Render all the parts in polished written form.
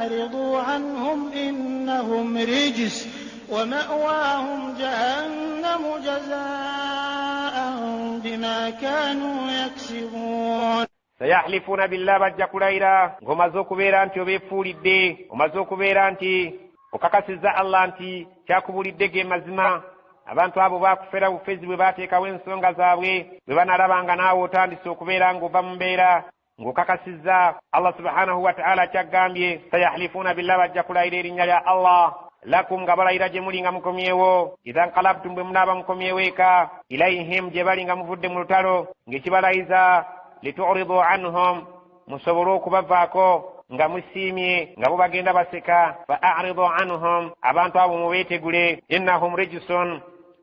فأعرضوا عنهم إنهم رجس ومأواهم جهنم جزاء بما كانوا يكسبون. سيحلفون بالله bajja kulayira ng'omaze okubeera nti obeefuulidde omaze okubeera nti okakasizza Allah nti kyakubulidde ge mazima. Abantu abo baakufera bufezi bwe baateekawo ensonga zaabwe bwe banalabanga naawe otandise okubeera ng'ova mu mbeera ng'okakasizza Allah subhanahu wa ta'ala kyaggambye. Sayahlifuuna billah bajja kulayira erinnya lya Allah lakum nga balayira gye muli nga mukomyewo idha nqalabtum bwe munaaba mukomyewo eka ilayhim gye bali nga muvudde mu lutalo ng'ekibalayiza litu'ridu anhum musobole okubavaako nga musiimye nga bo bagenda baseka. fa'aridu anhum abantu abo mubeetegule innahum rijsun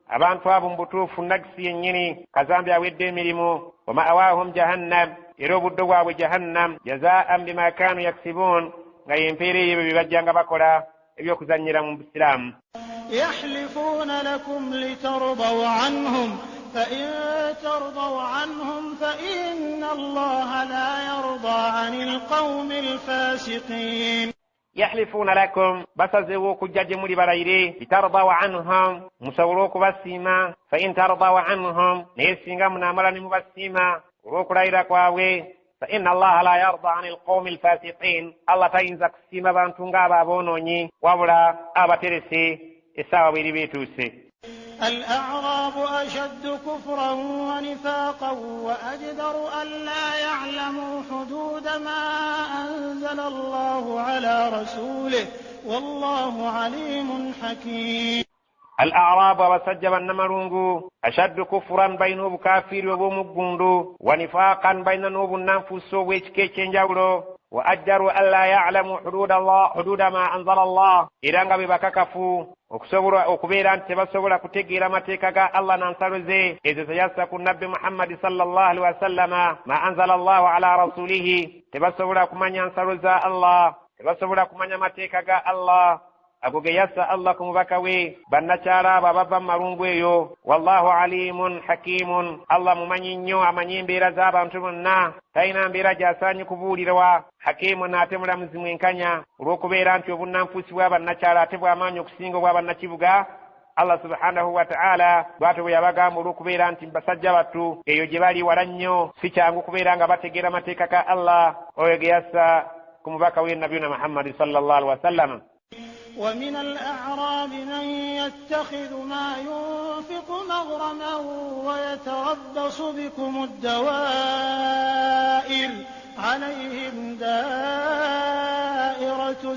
abantu abo mu butuufu nagisi yennyini kazambi awedde emirimu. wa ma'awaahum jahannam era obuddo bwabwe jahannam jazaa'an bima kaanu yaksibuun nga yempeera eyo bye bajjanga bakola ebyokuzannyira mu busiraamu. yahlifuuna lakum litardaw anhum فإن ترضوا عنهم فإن الله لا يرضى عن القوم الفاسقين. يحلفون لكم بسزوا كجاج مولي بلايري لترضوا عنهم مسوروك بسيما فإن ترضوا عنهم نيسينغا منامرا مبسيما وروك لايرا كواوي فإن الله لا يرضى عن القوم الفاسقين. الله تاينزك سيما بانتونغا بابونوني وابلا آباترسي إساوا بيريبيتوسي. الأعراب أشد كفرا ونفاقا وأجدر ألا يعلموا حدود ما أنزل الله على رسوله والله عليم حكيم. الأعراب وسجب النمرونغو أشد كفرا بين بكافر وبمقندو ونفاقا بين نوب النفس ويشكيشنجاولو وأجدر ألا يعلموا حدود ما أنزل الله إذا ببككفو okubeera nti tebasobola kutegeera mateeka ga Allah n'ensalo ze ezo zeyassa ku nabbi Muhammadi sallallahu alaihi wasallama ma anzala Allahu ala rasulihi tebasobola kumanya nsalo za Allah tebasobola kumanya mateeka ga Allah ago ge yassa Allah ku mubaka we bannakyala abo abava mu malungu eyo. wallahu alimun hakimun Allah mumanyi nnyo amanyi embeera z'abantu bonna talina mbeera gy'asaanye kubuulirwa. hakimun ate mulamuzi mwenkanya olw'okubeera nti obunnanfuusi bw'abannakyala ate bw'amaanyi okusinga obw'abannakibuga. Allah subhanahu wa ta'ala bw'atyo bwe yabagamba olw'okubeera nti basajja battu eyo gye bali wala nnyo si kyangu kubeera nga bategeera mateeka ga Allah oyo ge yassa ku mubaka we nabiyuna Muhammadi sallallahu alaihi wasallam. ومن الأعراب من يتخذ ما ينفق مغرما ويتربص بكم الدوائر عليهم دائرة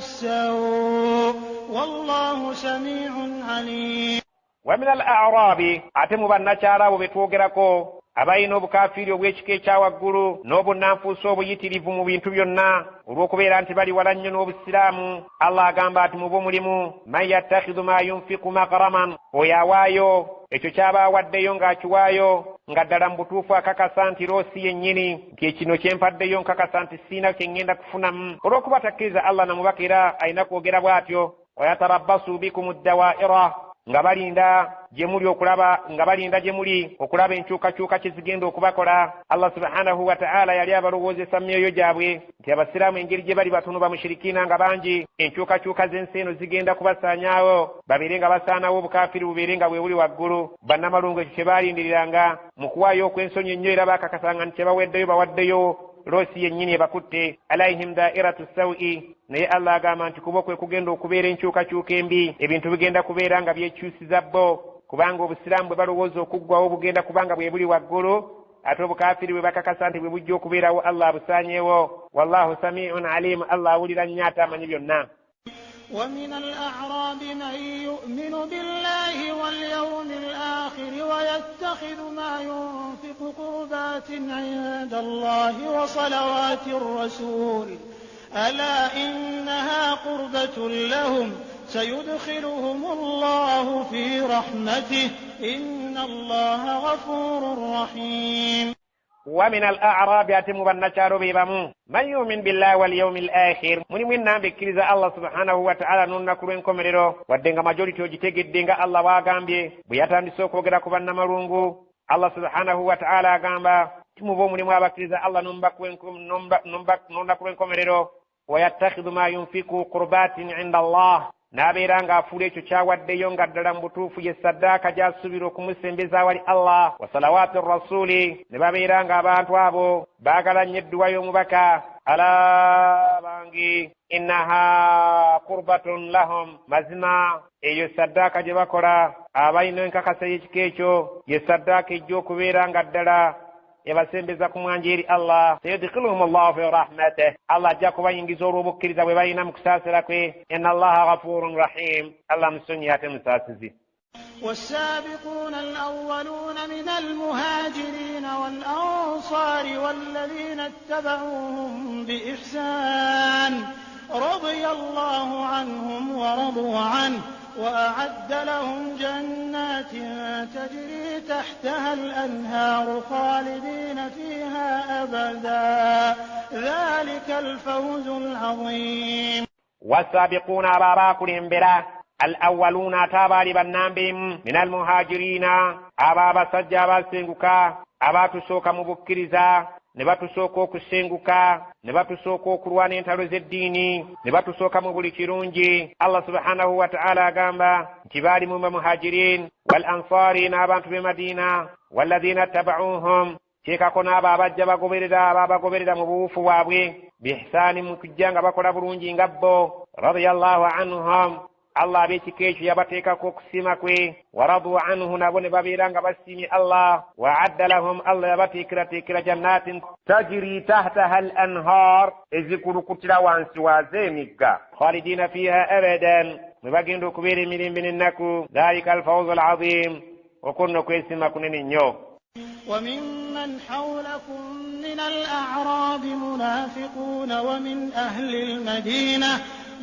السوء والله سميع عليم. ومن الأعراب أتم بنشارا وبتوغركو abayina obukafiiri obw'ekika ekyawaggulu n'obunnanfuusi obuyitirivu mu bintu byonna olw'okubeera nti bali wala nnyo n'obusiraamu. Allah agamba ati mu bo mulimu man yattakhidhu ma yunfiqu maghraman oyo awaayo ekyo kyaba awaddeyo ng'akiwaayo nga ddala mu butuufu akakasa nti loosi yennyini nti ekino kyempaddeyo nkakasa nti siina kye ŋŋenda kufunamu. olw'okuba takkiriza Allah namubaka era ayina kwogera bw'atyo wayatarabbasu bikum ddawaa'ira nga balinda gye muli okulaba enkyukakyuka kye zigenda okubakola. Allah subhanahu wa ta'ala yali abalowoozesa mu myoyo gyabwe nti abasiraamu engeri gye bali batono bamushirikina nga bangi enkyukakyuka z'ensi eno zigenda kubasaanyaawo babeere nga basaanawo obukaafiri bubeere nga bwe buli waggulu. bannamalungu ekyo kye baalindiriranga mu kuwaayo okw'ensonyi ennyo era baakakasanga nti kye baweddeyo bawaddeyo loosi yennyini ebakutte. alaihim daa'iratu sawi naye Allah agamba nti kubo kwe kugenda okubeera enkyukakyuka embi ebintu bigenda kubeera nga byekyusiza bo kubanga obusiraamu bwe balowooza okuggwawo bugenda kubanga bwe buli waggulu ate obukaafiri bwe bakakasa nti bwe bujja okubeerawo Allah abusaanyeewo. wallahu sami'un alim Allah awulira nnyo ate amanyi byonna. ومن الأعراب من يؤمن بالله واليوم الآخر ويتخذ ما ينفق قربات عند الله وصلوات الرسول ألا إنها قربة لهم سيدخلهم الله في رحمته إن الله غفور رحيم. ومن الأعراب يتم بالنشار بيبامو من يؤمن بالله واليوم الآخر من بكريزا الله سبحانه وتعالى ننكرين كمريرو ودنغا ماجوريتي وجيتيغي دنغا الله واغامبي بياتاندي سوكو غدا كوبانا مرونغو الله سبحانه وتعالى غامبا timu bo mulimu abakiriza Allah nunnakuben komerero ويتخذ ما ينفق قربات عند الله n'abeera ng'afuula ekyo kyawaddeyo nga ddala mu butuufu ye saddaaka gy'asuubira okumusembeza wali Allah wa salawaati rasuli ne babeera ng'abantu abo baagala nnyo edduwa y'omubaka ala bangi innaha qurbatun lahum mazima eyo saddaaka gye bakola abalina enkakasa y'ekika ekyo ye saddaaka ejja okubeera nga ddala ebasembeza ku mwanja eri Allah sayudkhiluhum Allahu fi rahmatihi Allah ajja kubayingiza olw'obukkiriza bwe balina mu kusaasira kwe inna Allaha ghafurun rahim Allah musonyi ate musaasizi. والسابقون الأولون من المهاجرين والأنصار والذين اتبعوهم بإحسان رضي الله عنهم ورضوا عنه وأعد لهم جنات تجري تحتها الأنهار خالدين فيها أبدا ذلك الفوز العظيم. والسابقون أباباكم بلا الأولون تابالي بنامبهم من المهاجرين أبابا سجابا سنغكا أبا تسوكا مبكرزا ne batusooka okusenguka ne batusooka okulwana entalo z'eddiini ne batusooka mu buli kirungi. Allah subhanahu wa ta'ala agamba nti baali mu muhajirin wal ansari n'abantu b'e Madina walladhina tabauhum kyekako n'abo abajja bagoberera mu buwufu bwabwe biihsaani mu kujja nga bakola bulungi nga bo radiyallahu anhum Allah ab'ekika ekyo yabateekako okusiima kwe waradu anhu nabo ne babeera nga basiimye Allah wa'adda lahum Allah yabateekerateekera jannatin tajiri tahtaha al anhar ezikulukutira wansi waazo emigga khalidina fiha abadan ne bagenda okubeera emirembe n'ennaku dhalika alfawzu alazim okunno kwesiima kunene nnyo. وممن حولكم من الأعراب منافقون ومن أهل المدينة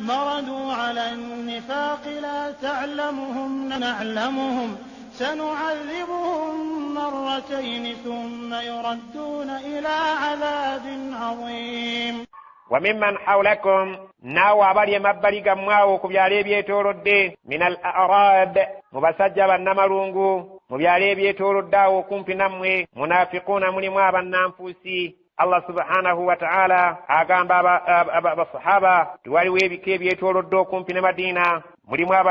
مردوا على النفاق لا تعلمهم نعلمهم سنعذبهم مرتين ثم يردون إلى عذاب عظيم. وممن حولكم ناو أبالي مبالي مواو كبيالي بيتورد من الأعراب مبسجب النمرونغو مبيالي بيتورد وكمpi namwe munafiquna mulimu abannanfuusi. Allah subhanahu wa ta'ala agamba abasahaba tuwaliwo ebika ebyetoolodde okumpi ne Madina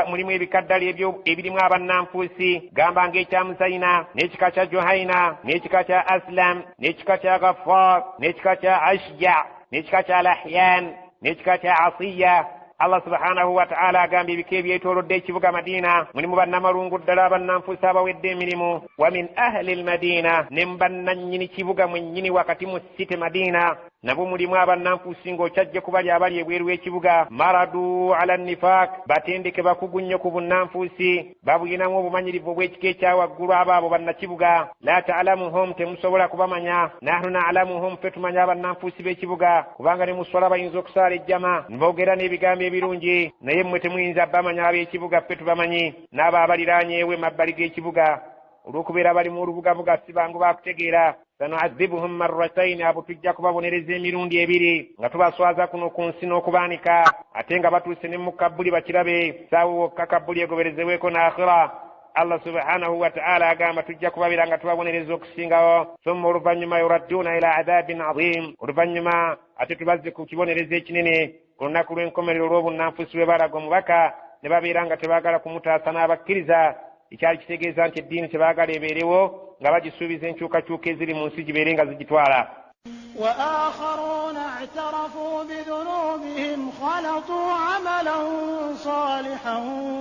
mulimu ebikaddali ebirimu abannanfuusi gamba ng'ekya Musayina n'ekika kya Juhaina n'ekika kya Aslam n'ekika kya Ghaffar n'ekika kya Ashja n'ekika kya Lahyan n'ekika kya Asiya. Allah subhanahu wa ta'ala agamba ebika ebyetoolodde ekibuga Madina mulimu bannamalungu ddala abannanfuusi abawedde emirimu wa min ahli al-Madina ne mu bannannyini kibuga mwennyini wakati mu site Madina nabo mulimu abannanfuusi ng'okyajje kubali abali ebweru w'ekibuga maradu ala nifaq batendeke bakugu nnyo ku bunnanfuusi babuyinamu obumanyirivu obw'ekika ekyawaggulu abo bannakibuga la ta'lamuhum temusobola kubamanya nahnu na'lamuhum fe tumanya abannanfuusi b'ekibuga kubanga ne muswala bayinza okusaala ejjama nboogera n'ebigambo ebirungi naye mmwe temuyinza bamanya ab'ekibuga ffe tubamanyi n'abo abaliraanyeewo emabbali g'ekibuga olw'okubeera bali mu lubugabuga si bangu baakutegeera. sanu'adhibuhum marratayn abo tujja kubabonereza emirundi ebiri nga tubaswaza kuno ku nsi n'okubaanika ate nga batuuse ne mu kabbuli bakirabe saawa wokka kabbuli egoberezebweko n'akhira. Allah subhanahu wa ta'ala agamba tujja kubabeera nga tubabonereza okusingawo thumma oluvannyuma yuradduuna ila adhabin azim oluvannyuma ate tubazze ku kibonereza ekinene ku lunaku lw'enkomerero olw'obunnanfuusi bwe balaga omubaka ne babeera nga tebaagala kumutaasa n'abakkiriza ekyali kitegeeza nti eddiini tebaagala ebeerewo nga bagisuubiza enkyukakyuka eziri mu nsi gibeere nga zigitwala. وآخرون اعترفوا بذنوبهم خلطوا عملا صالحا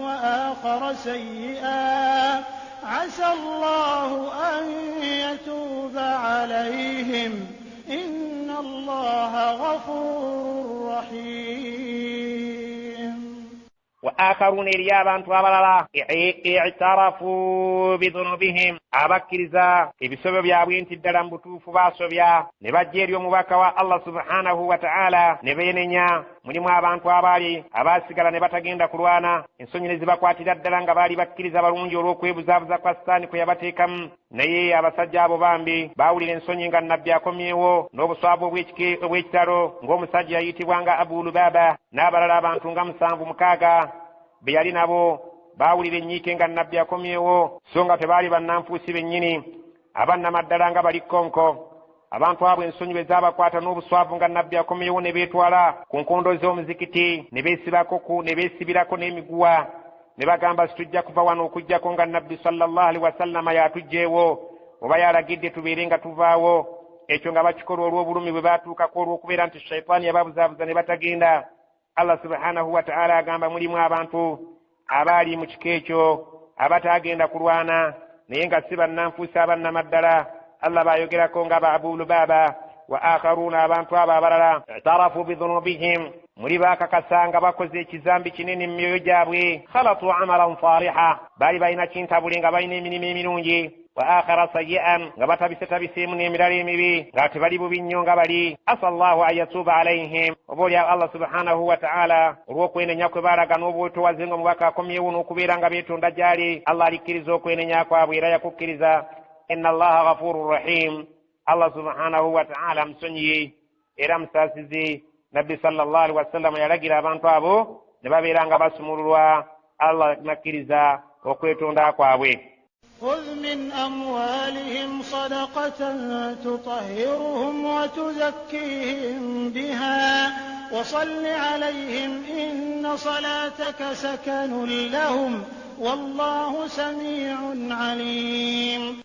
وآخر سيئا عسى الله أن يتوب عليهم إن الله غفور رحيم. وآخرون اليابان توابلا اعترفوا بذنوبهم abakkiriza ebisobyo byabwe nti ddala mbutuufu baasobya ne bajja eri omubaka wa Allah subhanahu wa ta'ala ne beenenya. mulimu abantu abaali abaasigala ne batagenda kulwana ensonyi ne zibakwatira ddala nga baali bakkiriza balungi olw'okwebuzaabuza kwa Sitaani kwe yabateekamu. naye abasajja abo bambi baawulira ensonyi nga nnabbi akomyewo n'obuswavu obw'ekitalo ng'omusajja yayitibwanga Abu Lubaba n'abalala abantu nga 7-6 be yali nabo baawulira enyiike nga nnabbi akomyewo so nga tebaali bannanfuusi bennyini abannamaddala nga bali konko. abantu abo ensonyi bwe zaabakwata n'obuswavu nga nabbi akomeyewo ne beetwala ku nkondo z'omuzikiti ne beesibirako n'emiguwa ne bagamba situjja kuva wano okuggyako nga nabbi sallallahu alaihi wasallama yatugjeewo oba yalagidde tubeere nga tuvaawo. Ekyo nga bakikola olw'obulumi bwe baatuukako olw'okubeera nti shayitaani yababuzaabuza ne batagenda. Allah subhanahu wa ta'ala agamba mulimu abantu abaali mu kiko ekyo abataagenda kulwana naye nga si bannanfuusi abannamaddala. Allah bayogerako nga Abu Lubaba wa akharuuna abantu abo abalala i'tarafu bidhunubihim muli baakakasanga bakoze ekizambi kinene mu myoyo gyabwe. khalatu amalan saliha baali balina kintabule nga balina emirimu emirungi wa akhara sayyi'an nga batabiseemu n'emirala emibi nga tebali bubi nnyo nga bali. asa Allahu an yatuuba alaihim oba oli Allah subhanahu wa ta'ala olw'okwenenya kwe baalaga n'obwetowaze nga omubaka akomyewo n'okubeera nga beetonda gy'ali. Allah alikkiriza okwenenya kwabwe era yakukkiriza. inna Allaha ghafurur rahim. Allah subhanahu wa ta'ala musonyiye era musaasizi. Nabbi sallallahu alaihi wasallam yalagira abantu abo ne babeera nga basumululwa. Allah nakkiriza okwetonda kwabwe. خذ من أموالهم صدقة تطهرهم وتزكيهم بها وصل عليهم إن صلاتك سكن لهم والله سميع عليم.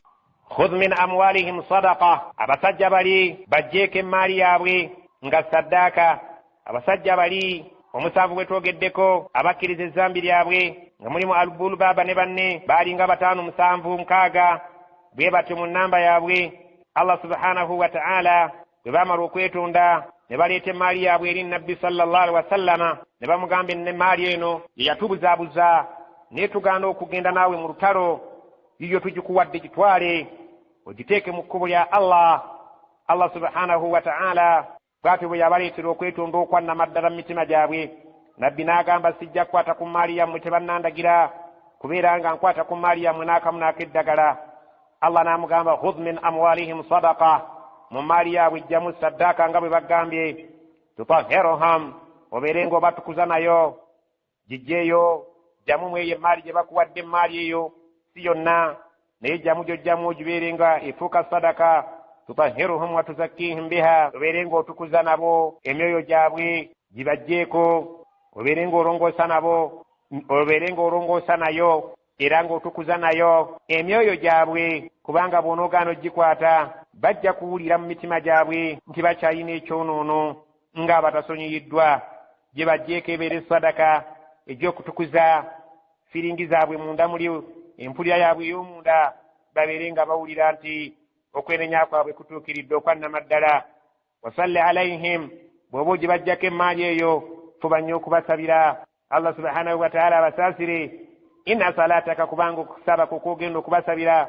خذ من أموالهم صدقة abasajja bali bajjeeko emmaali yaabwe nga saddaaka. abasajja bali omusanvu gwe twogeddeko abakkiriza ezzambi lyabwe nga mulimu Abu Lubaba ne banne baali nga 5, 7, 6 bwe batyo mu nnamba yaabwe. Allah subhanahu wa ta'ala bwe baamala okwetonda ne baleeta emmaali yaabwe eri nabbi sallallahu alaihi wasallama ne bamugamba emmaali eno ye yatubuzaabuza naye tugaana okugenda naawe mu lutalo, yiyo tugikuwadde gitwale ogiteeke mu kkubo lya Allah. Allah subhanahu wa ta'ala bw'atyo bwe yabaleetera okwetonda okwannamaddala mu mitima gyabwe. Nabbi n'agamba sijja kukwata ku mmaali yammwe tebannandagira kubeera nga nkwata ku mmaali yammwe n'akamu n'ak'eddagala. Allah n'amugamba khudh min amwalihim sadaqa, mu mmaali yaabwe ejjamu saddaaka nga bwe bagambye. tutahhiruhum, obeere ng'obatukuza nayo. gijjeeyo jjamu mweyo emmaali gye bakuwadde emmaali eyo si yonna naye jjamu gy'ojjamu ogibeere nga efuuka sadaka. tutahhiruhum wa tuzakkihim biha, obeere ng'otukuza nabo emyoyo gyabwe gibajjeeko. obeere ng'olongoosa nabo, obeere ng'olongoosa nayo era ng'otukuza nayo emyoyo gyabwe, kubanga bw'onoogaana ogikwata bajja kuwulira mu mitima gyabwe nti bakyalina ekyonoono nga batasonyiyiddwa. gye bajjeeko ebeere sadaka egy'okutukuza firingi zaabwe munda muli empulira yaabwe ey'omunda, babeere nga bawulira nti okwenenya kwabwe kutuukiridde okwannamaddala. wasalli alaihim, bw'oba ogibajjako emmaali eyo fuba nnyo okubasabira. Allah subhanahu wa ta'ala abasaasire. inna salataka, kubanga okusaba kw'ogenda okubasabira,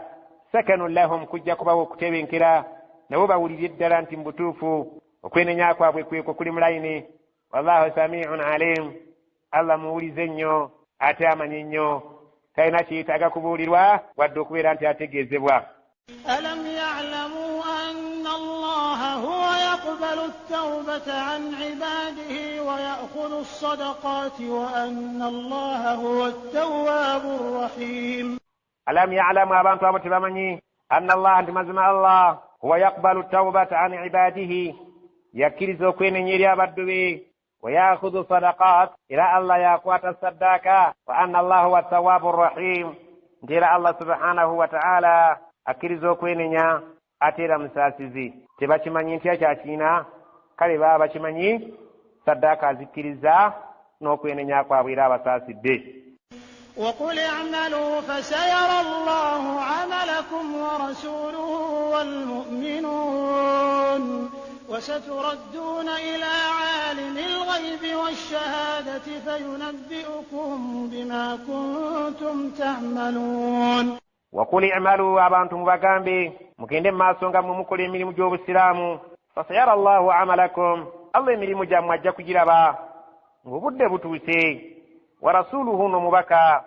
sakanun lahum, kujja kubawo okutebenkera nabo bawulire ddala nti mu butuufu okwenenya kwabwe kwekwo kuli mulayini. wallahu sami'un alim, Allah muwulize nnyo ate amanye nnyo, talina kiyitaaga kubuulirwa wadde okubeera nti ategeezebwa. ألم يعلموا أن الله هو يقبل التوبة عن عباده ويأخذ الصدقات وأن الله هو التواب الرحيم. ألم يعلموا abantu abo tebamanyi أن الله nti mazima Allah هو يقبل التوبة عن عباده yakkiriza okwenenya eri abaddu be ويأخذ الصدقات إلى الله يقوات الصداقة وأن الله هو التواب الرحيم nti era Allah subhanahu wa ta'ala akkiriza okwenenya ate era musaasizi. tebakimanyi nti akyakiina, kale baba bakimanyi saddaaka azikkiriza n'okwenenya kwabwe era abasaasidde. وقل اعملوا فسيرى الله عملكم ورسوله والمؤمنون وستردون إلى عالم الغيب والشهادة فينبئكم بما كنتم تعملون. وقل اعملوا abantu mubagambe mugende maaso nga mukola emirimu gy'obusiraamu. fasayara Allahu amalakum, Allah emirimu gyammwe ajja kugiraba ng'obudde butuuse. wa rasuluhu n'omubaka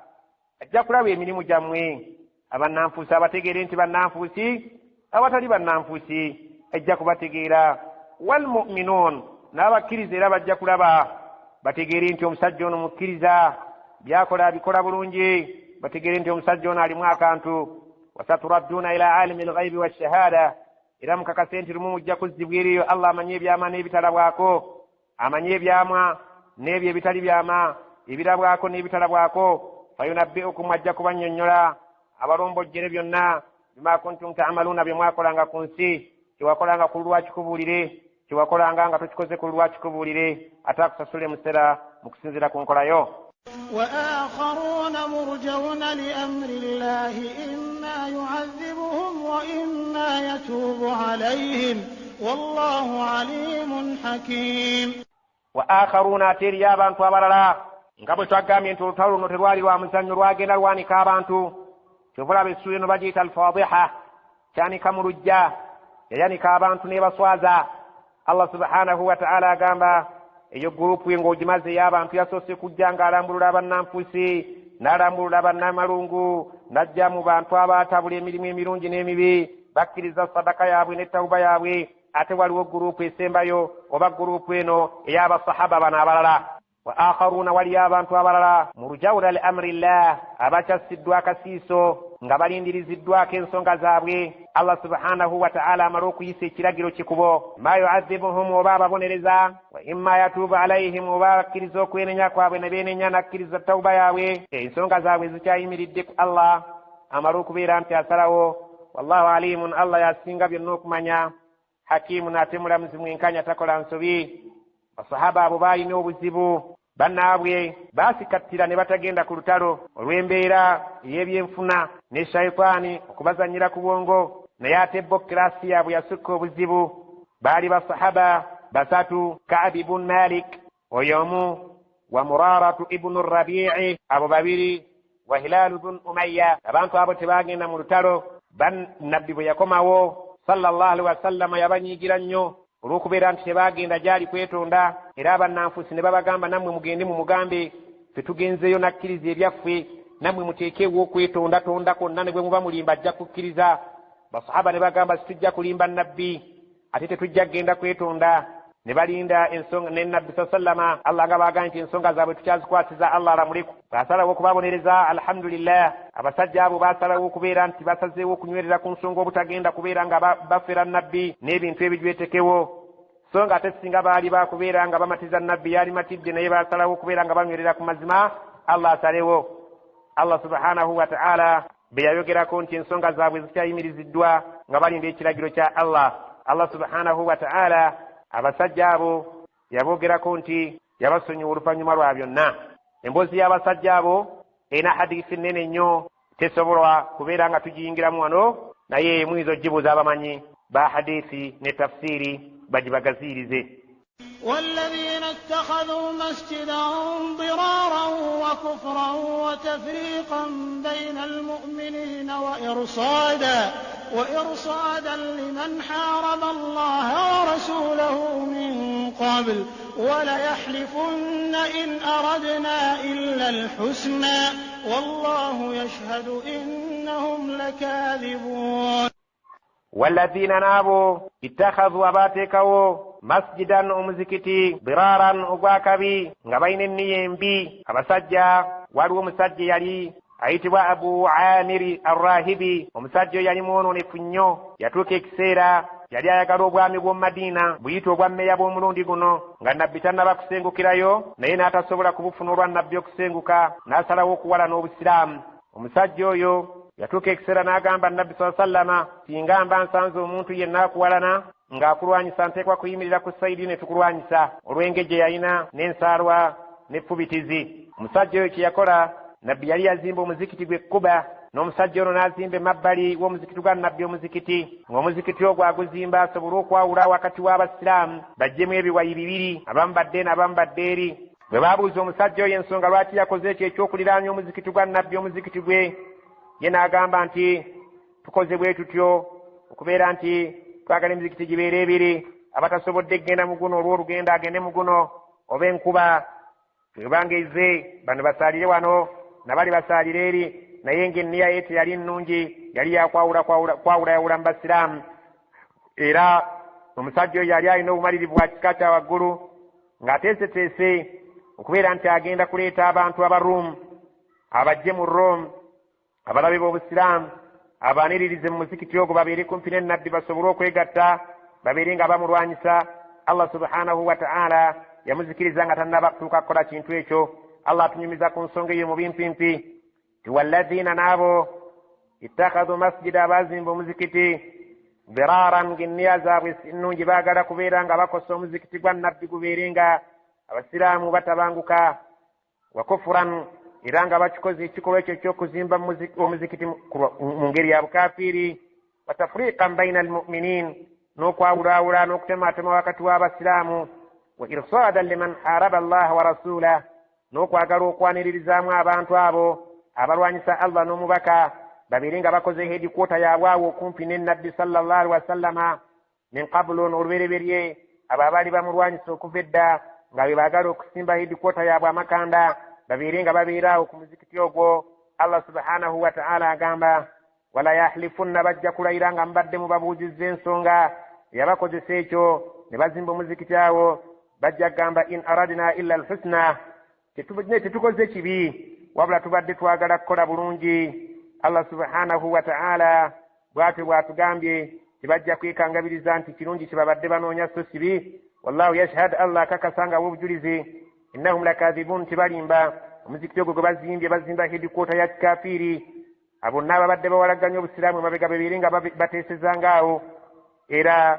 ajja kulaba emirimu gyammwe. abannanfuusi abategeere nti bannanfuusi, abatali bannanfuusi ajja kubategeera. wal mu'minuun, n'abakkiriza era bajja kulaba bategeere nti omusajja ono mukkiriza, byakola abikola bulungi, bategeere nti omusajja ono alimu akantu. wasaturadduuna ila alimi alghaibi washahaada, era mukakase nti lumu mujja kuzzibwa eriyo Allah amanyi ebyama n'ebitalabwako, amanyi ebyama n'ebyo ebitali byama, ebirabwako n'ebitalabwako. Fayunabbi'ukum, ajja kubannyonnyola abalombojjere byonna bima kuntum ta'maluna, bye mwakolanga ku nsi, kyewakolanga ku lulwa kikubuulire, kyewakolanga nga tokikoze ku lulwa kikubuulire, ate akusasule musera mu kusinziira ku nkolayo. وآخرون مرجون لأمر الله إما يعذبهم وإما يتوب عليهم والله عليم حكيم. وآخرون أتير يا بانتو أبرلا ngabwe twagambye nti olutalo luno terwali lwa muzannyo, lwagenda lwanika abantu. kyovula bessuula eno bagiyita alfadiha, kyanika mu lujja, yayanika abantu n'ebaswaza. Allah subhanahu wa ta'ala agamba eyo gurupu ng'ogimaze ey'abantu yasoose kujja ng'alambulula abannanfuusi, n'alambulula abannamalungu, n'ajja mu bantu abaatabula emirimu emirungi n'emibi, bakkiriza sadaka yaabwe ne tawuba yaabwe. Ate waliwo gurupu esembayo oba gurupu eno ey'abasahaba bano abalala. Wa akharuna, waliyo abantu abalala murjawna li amrillah, abakyasiddwa akasiiso nga balindiriziddwako ensonga zaabwe. Allah subhanahu wa ta'ala amala okuyisa ekiragiro kikubo, ma yu'adhibuhum, oba ababonereza, wa imma yatuubu alayhim, oba akkiriza okwenenya kwabwe ne beenenya n'akkiriza tawuba yaabwe, ensonga zaabwe zikyayimiridde ku Allah, amala okubeera nti asalawo. Wallahu alimun, Allah yasinga byonna okumanya, hakimun, ate mulamuzi mwenkanya, takola nsobi. Basahaba abo baalina obuzibu, bannaabwe baasikattira ne batagenda ku lutalo olw'embeera ey'ebyenfuna ne shayitaani okubazannyira ku bwongo, naye ate bo kirasi yaabwe yasukka obuzibu. Baali basahaba basatu, Ka'b ibn Malik oyo omu, wa Muraratu ibnu Rabi'i abo babiri, wa Hilal ibn Umayya. Abantu abo tebaagenda mu lutalo. Nabbi bwe yakomawo sallallahu alaihi wasallam yabanyiigira nnyo olw'okubeera nti tebaagenda gyali kwetonda, era abannanfuusi ne babagamba, nammwe mugende mu mugambe fe tugenzeeyo nakkiriza ebyaffe, nammwe muteekeewo okwetonda, tonda konna ne bwe muba mulimba ajja kukkiriza. Basahaba ne bagamba, situjja kulimba nabbi ate tetujja kgenda kwetonda. Ne balinda ensonga ne nabbi sallama, Allah nga baagamba nti ensonga zaabwe tukyazikwasiza, Allah alamuleku. Baasalawo okubabonereza, alhamdulillah. Abasajja abo baasalawo okubeera nti basazeewo okunywerera ku nsonga obutagenda kubeera nga bafera nabbi n'ebintu ebijwetekewo. So nga ate singa baali bakubeera nga bamatiza nabbi yali matidde, naye baasalawo okubeera nga banywerera ku mazima, Allah asalewo. Allah subhanahu wa ta'ala be yayogerako nti ensonga zaabwe zikyayimiriziddwa nga balinda ekiragiro kya Allah. Allah subhanahu wa ta'ala abasajja abo yaboogerako nti yabasonyiwa oluvannyuma lwa byonna. Emboozi y'abasajja abo erina hadiisi nnene nnyo, tesobola kubeera nga tugiyingiramu wano, naye muyinza ogibuuza abamanyi ba hadiisi ne tafsiiri bagibagaziirize. والذين اتخذوا مسجدا ضرارا وكفرا وتفريقا بين المؤمنين وإرصادا لمن حارب الله ورسوله من قبل وليحلفن إن أردنا إلا الحسنى والله يشهد إنهم لكاذبون. والذين نابوا اتخذوا أباتكوا مسجدا omuzikiti biraran ogwakabi nga balina enniya embi. Abasajja, waliwo omusajja yali ayitibwa Abu Amiri Arrahibi. Omusajja oyo yali mwononefu nnyo, yatuuka ekiseera yali ayagala obwami bw'omu Madiina buyite obwa mmeeya bw'omulundi guno, nga nabbi tannaba kusengukirayo, naye n'atasobola kubufuna olwa nabbi okusenguka, n'asalawo okuwala n'Obusiraamu. Omusajja oyo yatuuka ekiseera n'agamba nabbi sallama, singa mba nsanze omuntu yenna akuwalana ng'akulwanyisa, nteekwa kuyimirira ku sayidi ne tukulwanyisa, olw'engeri yalina n'ensaalwa n'effubitizi. Omusajja oyo kye yakola, nabbi yali yazimba omuzikiti gwe Kuba, n'omusajja ono n'azimba emabbali w'omuzikiti gwa nabbi omuzikiti, ng'omuzikiti ogwo aguzimba asobole okwawula wakati w'Abasiraamu baggyemu ebiwayi bibiri, abamu badde eno abamu badde eri. Bwe baabuuza omusajja oyo ensonga lwaki yakoze ekyo ekyokuliraanya omuzikiti gwa nabbi omuzikiti gwe, ye n'agamba nti tukoze bwe tutyo okubeera nti twagala emizikiti gibeera ebiri, abatasobodde kgenda mu guno olw'olugendo agende mu guno, oba enkuba ebanga ezze bano basaalire wano nabali basaalire eri. Naye ng'enniya ye teyali nnungi, yali yakwawulayawula mu Basiraamu. Era omusajja oyo yali alina obumalirivu bwa kika kya waggulu, ng'ateeseteese okubeera nti agenda kuleeta abantu Abaruumu abajje mu Rome, abalabe b'Obusiraamu, abaniririze mu muzikiti ogwo babeere kumpi n'ennabbi basobole okwegatta babeere nga bamulwanyisa. Allah subhanahu wa ta'ala yamuzikiriza nga tannaba kutuuka kukola kintu ekyo. Allah atunyumiza ku nsonga eyo mu bimpimpi ti walladhiina naabo ittakhadhu masjida abazimba omuzikiti biraran ng'enniya zaabwe ennungi baagala kubeera nga bakosa omuzikiti gwa nabbi gubeere nga abasiraamu batabanguka wa kufuran era nga bakikoze ekikolwa ekyo eky'okuzimba omuzikiti mu ngeri ya bukafiiri wa tafriqan baina almu'minin n'okwawulaawula n'okutemaatema wakati w'abasiraamu wa irsaadan liman haraba Allah wa rasulah n'okwagala okwaniririzaamu abantu abo abalwanyisa Allah n'omubaka babeere nga bakoze headquarter yaabwe awo okumpi n'ennabbi sallallahu alaihi wasallama min qablu n'olubereberye abo abaali bamulwanyisa okuva edda nga bwe baagala okusimba headquarter yaabwe amakanda babeere nga babeeraawo ku muzikiti ogwo. Allah subhanahu wa ta'ala agamba wala yahlifunna bajja kulayira nga mbadde mubabuuzizza ensonga yabakozesa ekyo ne bazimba omuzikiti awo bajja kugamba in aradna illa alhusna tetukoze kibi wabula tubadde twagala kukola bulungi. Allah subhanahu wa ta'ala bw'atyo bw'atugambye tibajja kwekangabiriza nti kirungi kibabadde banoonya so sibi. Wallahu yashhad Allah kakasanga obujulizi innahum lakadhibun tibalimba omuzikiti ogwo gwe bazimbye bazimba headquarter ya kikafiiri abo nabo babadde bawalaganya obusiraamu emabega bebeere nga bateesezangaawo era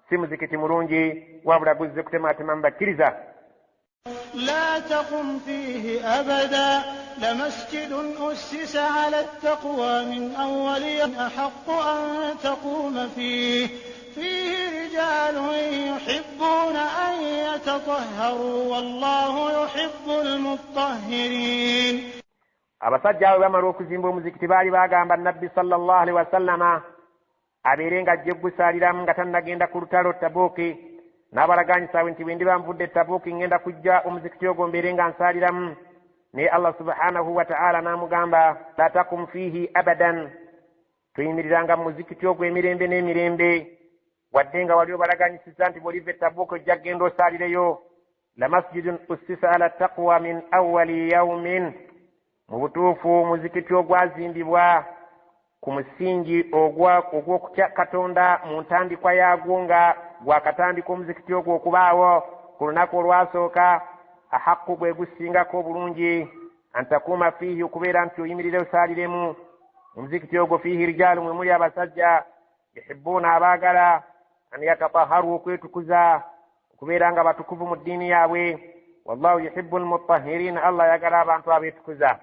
si muzikiti mulungi wabula guzze kutemaatema mubakkiriza. لا تقم فيه أبدا لمسجد أسس على التقوى من أول يوم أحق أن تقوم فيه رجال يحبون أن يتطهروا والله يحب المطهرين. abasajja abo bamala okuzimba omuzikiti baali bagamba nabbi sallallahu alaihi wasallama abeere nga ajja gusaaliramu nga tannagenda ku lutalo Tabuuki n'abalaganyisaawe nti bwe ndiba nvudde Tabuuki ngenda kujja omuzikiti ogwo mbeere nga nsaaliramu. naye Allah subhanahu wa ta'ala n'amugamba la takum fihi abadan tuyimiriranga mu muzikiti ogwo emirembe n'emirembe wadde nga wali obalaganyisiza nti bw'oliva Tabuuki ojja kgenda osaalireyo. la masjidun ussisa ala taqwa min awwali yawmin mu butuufu muzikiti ogwazimbibwa ku musingi ogw'okutya Katonda mu ntandikwa yaagwo nga gwakatandika omuzikiti ogwo okubaawo ku lunaku olwasooka ahaqu bwe gusingako obulungi antakuuma fiihi okubeera nti oyimirire osaaliremu omuzikiti ogwo fiihi rijaalu mwe muli abasajja yuhibbuuna abaagala an yatataharu okwetukuza okubeera nga batukuvu mu ddiini yaabwe. wallahu yuhibbu almutahhirin Allah ayagala abantu abeetukuza.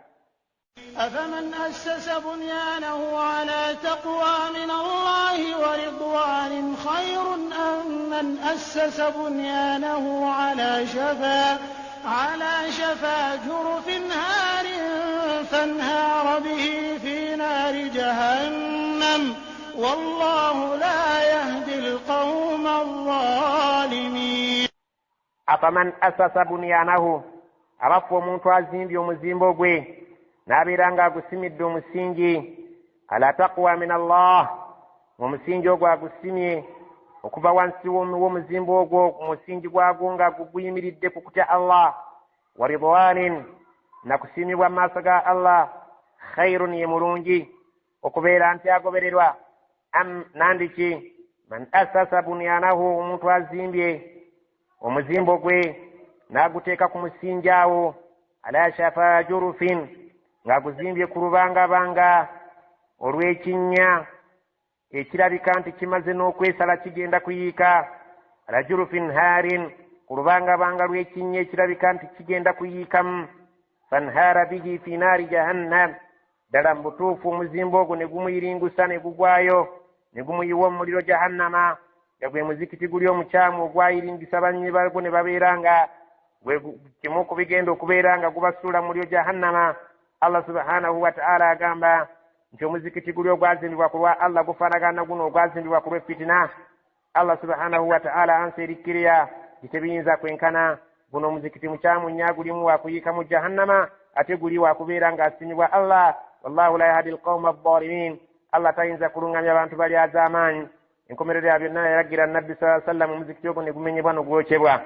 أفمن أسس بنيانه على تقوى من الله ورضوان خير أم من أسس بنيانه على شفا جرف هار فانهار به في نار جهنم والله لا يهدي القوم الظالمين. أفمن أسس بنيانه أبفو omuntu azimbye omuzimbo gwe n'abeera nga agusimidde omusingi ala taqwa min Allah omusingi ogwo agusimye okuva wansi w'omuzimbo ogwo omusingi gwagwo nga guguyimiridde ku kutya Allah wa ridwanin nakusiimibwa mu maaso ga Allah khairun ye mulungi okubeera nti agobererwa am nandiki man asasa bunyanahu omuntu azimbye omuzimbo gwe n'aguteeka ku musingi awo ala shafa jurufin ng'aguzimbye ku lubangabanga olw'ekinnya ekirabika nti kimaze n'okwesala kigenda kuyiika ala jurufin harin ku lubangabanga lw'ekinnya ekirabika nti kigenda kuyiikamu fanhara bihi fi naari jahannam ddala mu butuufu omuzimbo ogwo ne gumuyiringusa ne gugwayo ne gumuyiwa mu muliro jahannama nga gwe muzikiti guli omukyamu ogwayiringisa banywi bagwo ne babeera nga kimu ku bigenda okubeera nga gubasuula mu muliro jahannama. Allah subhanahu wa ta'ala agamba nti omuzikiti guli ogwazimbibwa ku lwa Allah gufaanagana guno ogwazimbibwa ku lw'effitina. Allah subhanahu wa ta'ala ansi erikkiriya kitebiyinza kwenkana guno omuzikiti mukyamu nnyo gulimu wakuyiika mu jahannama ate guli wakubeera ng'asiimibwa Allah. wallahu la yahdi alqawma adh-dhalimin. Allah tayinza kulungamya abantu bali az'amaanyi. enkomerero ya byonna yalagira nabbi sallallahu alayhi wa sallam omuzikiti ogwo ne gumenyebwa n'ogwokyebwa.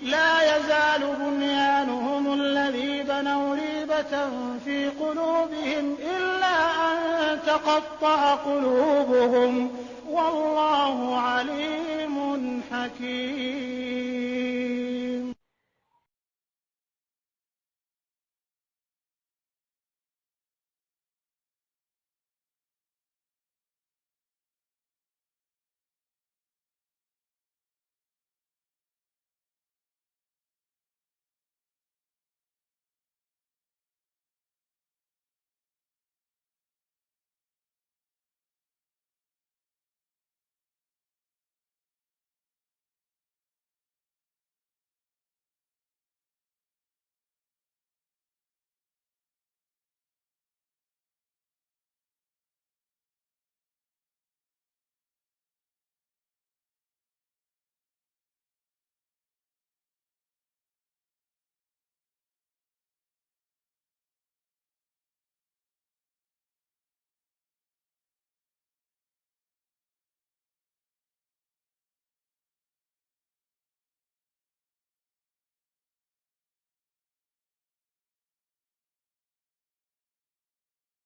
لا يزال بنيانهم الذي بنوا ريبة مَحَبَّةً فِي قُلُوبِهِمْ إِلَّا أَن تَقَطَّعَ قُلُوبُهُمْ ۗ وَاللَّهُ عَلِيمٌ حَكِيمٌ.